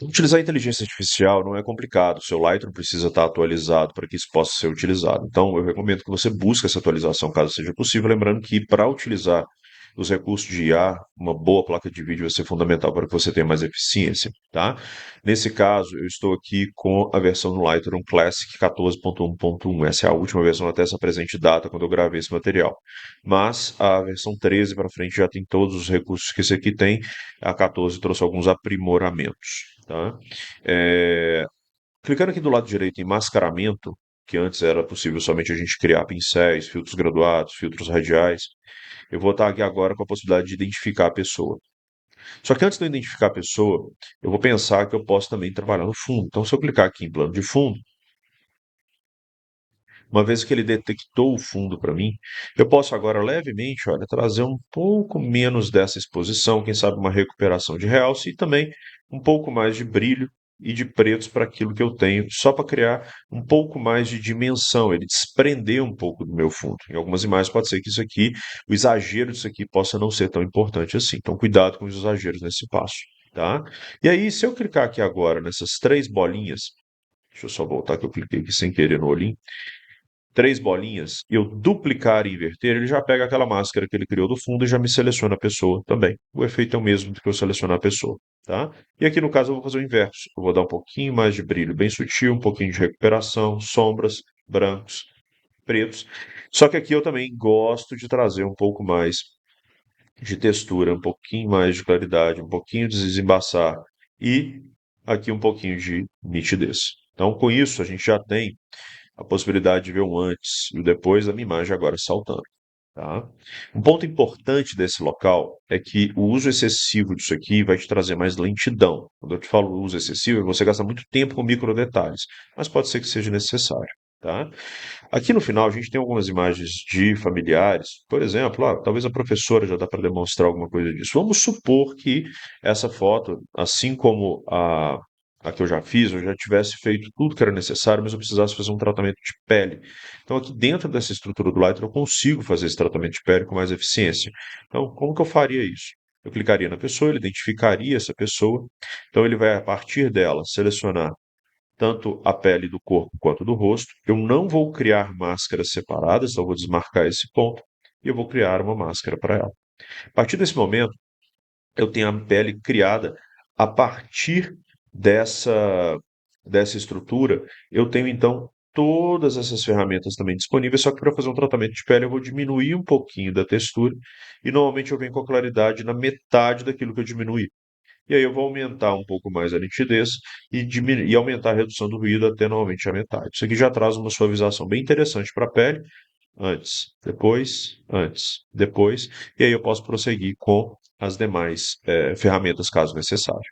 Utilizar a inteligência artificial não é complicado. O seu Lightroom precisa estar atualizado para que isso possa ser utilizado. Então, eu recomendo que você busque essa atualização caso seja possível, lembrando que para utilizar os recursos de IA, uma boa placa de vídeo vai ser fundamental para que você tenha mais eficiência, tá? Nesse caso, eu estou aqui com a versão do Lightroom Classic 14.1.1. Essa é a última versão até essa presente data, quando eu gravei esse material. Mas a versão 13 para frente já tem todos os recursos que esse aqui tem. A 14 trouxe alguns aprimoramentos. Tá? É, Clicando aqui do lado direito em mascaramento, que antes era possível somente a gente criar pincéis, filtros graduados, filtros radiais, eu vou estar aqui agora com a possibilidade de identificar a pessoa. Só que antes de eu identificar a pessoa, eu vou pensar que eu posso também trabalhar no fundo. Então, se eu clicar aqui em plano de fundo, uma vez que ele detectou o fundo para mim, eu posso agora levemente, olha, trazer um pouco menos dessa exposição, quem sabe uma recuperação de realce e também um pouco mais de brilho e de pretos para aquilo que eu tenho, só para criar um pouco mais de dimensão, ele desprender um pouco do meu fundo. Em algumas imagens pode ser que isso aqui, o exagero disso aqui possa não ser tão importante assim. Então cuidado com os exageros nesse passo, tá? E aí, se eu clicar aqui agora nessas três bolinhas, deixa eu só voltar que eu cliquei aqui sem querer no olhinho, três bolinhas e eu duplicar e inverter, ele já pega aquela máscara que ele criou do fundo e já me seleciona a pessoa também. O efeito é o mesmo do que eu selecionar a pessoa, tá? E aqui no caso eu vou fazer o inverso. Eu vou dar um pouquinho mais de brilho bem sutil, um pouquinho de recuperação, sombras, brancos, pretos. Só que aqui eu também gosto de trazer um pouco mais de textura, um pouquinho mais de claridade, um pouquinho de desembaçar e aqui um pouquinho de nitidez. Então, com isso, a gente já tem a possibilidade de ver o antes e o depois da minha imagem agora saltando. Tá? Um ponto importante desse local é que o uso excessivo disso aqui vai te trazer mais lentidão. Quando eu te falo uso excessivo, você gasta muito tempo com micro detalhes, mas pode ser que seja necessário. Tá? Aqui no final a gente tem algumas imagens de familiares, por exemplo, talvez a professora já dá para demonstrar alguma coisa disso. Vamos supor que essa foto, assim como a que eu já fiz, eu já tivesse feito tudo que era necessário, mas eu precisasse fazer um tratamento de pele. Então, aqui dentro dessa estrutura do Lightroom, eu consigo fazer esse tratamento de pele com mais eficiência. Então, como que eu faria isso? Eu clicaria na pessoa, ele identificaria essa pessoa, então ele vai, a partir dela, selecionar tanto a pele do corpo quanto do rosto. Eu não vou criar máscaras separadas, então eu vou desmarcar esse ponto e eu vou criar uma máscara para ela. A partir desse momento, eu tenho a pele criada a partir dessa, dessa estrutura. Eu tenho então todas essas ferramentas também disponíveis, só que para fazer um tratamento de pele eu vou diminuir um pouquinho da textura e normalmente eu venho com a claridade na metade daquilo que eu diminuí. E aí eu vou aumentar um pouco mais a nitidez e aumentar a redução do ruído até normalmente a metade. Isso aqui já traz uma suavização bem interessante para a pele. Antes, depois. E aí eu posso prosseguir com as demais ferramentas, caso necessário.